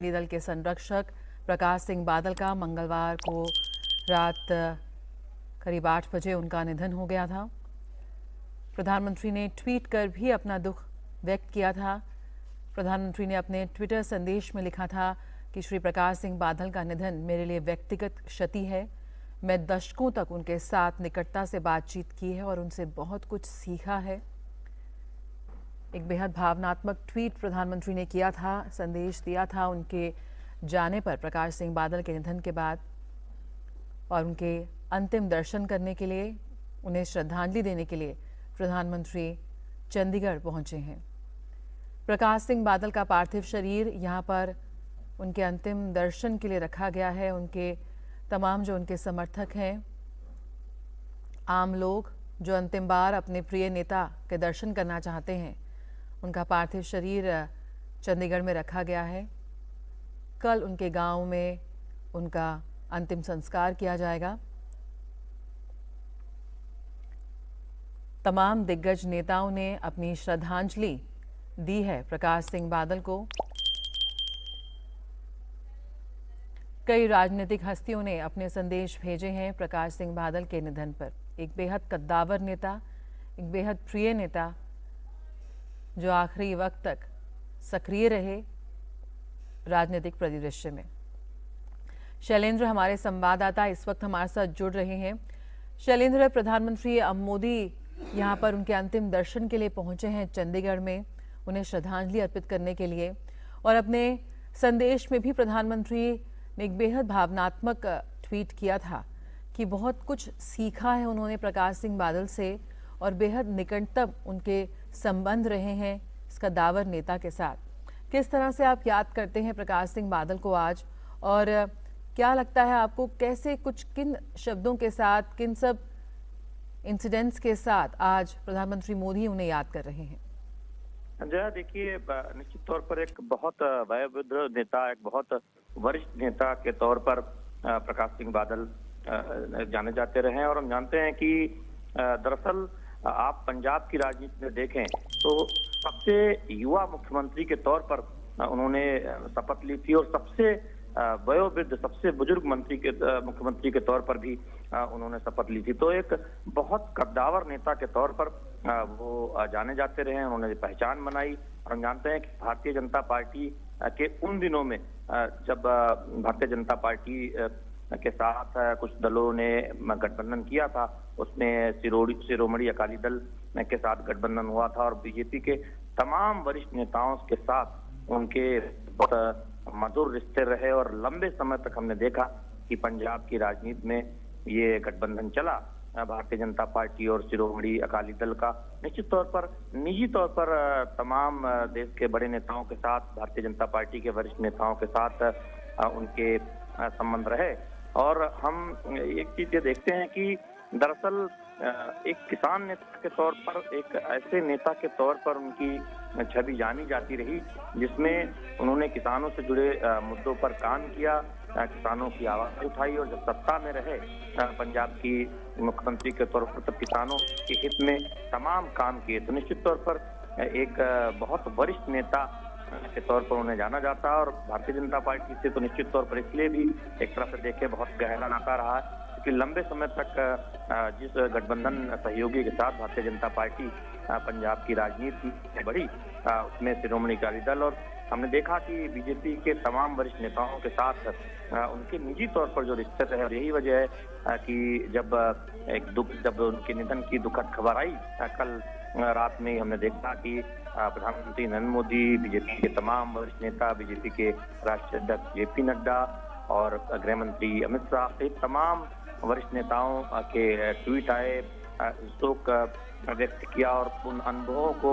अकाली दल के संरक्षक प्रकाश सिंह बादल का मंगलवार को रात करीब 8 बजे उनका निधन हो गया था। प्रधानमंत्री ने ट्वीट कर भी अपना दुख व्यक्त किया था। प्रधानमंत्री ने अपने ट्विटर संदेश में लिखा था कि श्री प्रकाश सिंह बादल का निधन मेरे लिए व्यक्तिगत क्षति है। मैं दशकों तक उनके साथ निकटता से बातचीत की है और उनसे बहुत कुछ सीखा है। एक बेहद भावनात्मक ट्वीट प्रधानमंत्री ने किया था, संदेश दिया था उनके जाने पर प्रकाश सिंह बादल के निधन के बाद, और उनके अंतिम दर्शन करने के लिए, उन्हें श्रद्धांजलि देने के लिए प्रधानमंत्री चंडीगढ़ पहुंचे हैं। प्रकाश सिंह बादल का पार्थिव शरीर यहां पर उनके अंतिम दर्शन के लिए रखा गया है। उनके तमाम जो उनके समर्थक हैं, आम लोग जो अंतिम बार अपने प्रिय नेता के दर्शन करना चाहते हैं, उनका पार्थिव शरीर चंडीगढ़ में रखा गया है। कल उनके गांव में उनका अंतिम संस्कार किया जाएगा। तमाम दिग्गज नेताओं ने अपनी श्रद्धांजलि दी है प्रकाश सिंह बादल को। कई राजनीतिक हस्तियों ने अपने संदेश भेजे हैं प्रकाश सिंह बादल के निधन पर। एक बेहद कद्दावर नेता, एक बेहद प्रिय नेता जो आखिरी वक्त तक सक्रिय रहे राजनीतिक परिदृश्य में। शैलेंद्र हमारे संवाददाता इस वक्त हमारे साथ जुड़ रहे हैं। शैलेंद्र, प्रधानमंत्री मोदी यहां पर उनके अंतिम दर्शन के लिए पहुंचे हैं चंडीगढ़ में, उन्हें श्रद्धांजलि अर्पित करने के लिए, और अपने संदेश में भी प्रधानमंत्री ने एक बेहद भावनात्मक ट्वीट किया था कि बहुत कुछ सीखा है उन्होंने प्रकाश सिंह बादल से और बेहद निकटतम उनके संबंध रहे हैं इस कद्दावर नेता के साथ। किस तरह से आप याद करते हैं प्रकाश सिंह बादल को आज, और क्या लगता है आपको, कैसे किन शब्दों के साथ, किन सब इंसिडेंट्स के साथ आज प्रधानमंत्री मोदी उन्हें याद कर रहे हैं? जया, देखिए, निश्चित तौर पर एक बहुत वयोवृद्ध नेता, एक बहुत वरिष्ठ नेता के तौर पर प्रकाश सिंह बादल जाने जाते रहे हैं। और हम जानते हैं कि दरअसल आप पंजाब की राजनीति में देखें तो सबसे युवा मुख्यमंत्री के तौर पर उन्होंने शपथ ली थी, और सबसे वयोवृद्ध, सबसे बुजुर्ग मुख्यमंत्री के तौर पर भी उन्होंने शपथ ली थी। तो एक बहुत कद्दावर नेता के तौर पर वो जाने जाते रहे हैं, उन्होंने पहचान बनाई। और हम जानते हैं कि भारतीय जनता पार्टी के उन दिनों में जब भारतीय जनता पार्टी के साथ कुछ दलों ने गठबंधन किया था, उसमें शिरोमणि अकाली दल के साथ गठबंधन हुआ था, और बीजेपी के तमाम वरिष्ठ नेताओं के साथ उनके बहुत मधुर रिश्ते रहे। और लंबे समय तक हमने देखा कि पंजाब की राजनीति में ये गठबंधन चला, भारतीय जनता पार्टी और शिरोमणि अकाली दल का। निश्चित तौर पर निजी तौर पर तमाम देश के बड़े नेताओं के साथ, भारतीय जनता पार्टी के वरिष्ठ नेताओं के साथ उनके संबंध रहे। और हम एक चीज ये देखते हैं कि दरअसल एक किसान नेता के तौर पर, एक ऐसे नेता के तौर पर उनकी छवि जानी जाती रही जिसमें उन्होंने किसानों से जुड़े मुद्दों पर काम किया, किसानों की आवाज उठाई, और जब सत्ता में रहे पंजाब की मुख्यमंत्री के तौर पर, तब किसानों के हित में तमाम काम किए। तो निश्चित तौर पर एक बहुत वरिष्ठ नेता के तौर पर उन्हें जाना जाता है। और भारतीय जनता पार्टी से तो निश्चित तौर पर इसलिए भी एक तरह से देखे बहुत गहरा नाता रहा है, क्योंकि लंबे समय तक जिस गठबंधन सहयोगी के साथ भारतीय जनता पार्टी पंजाब की राजनीति में बढ़ी, उसमें शिरोमणि अकाली दल, और हमने देखा कि बीजेपी के तमाम वरिष्ठ नेताओं के साथ उनके निजी तौर पर जो रिश्ते रहे। और यही वजह है कि जब उनके निधन की दुखद खबर आई कल रात में, हमने देखा कि प्रधानमंत्री नरेंद्र मोदी, बीजेपी के तमाम वरिष्ठ नेता, बीजेपी के राष्ट्रीय अध्यक्ष जेपी नड्डा और गृह मंत्री अमित शाह सहित तमाम वरिष्ठ नेताओं के ट्वीट आए, शोक व्यक्त किया और उन अनुभवों को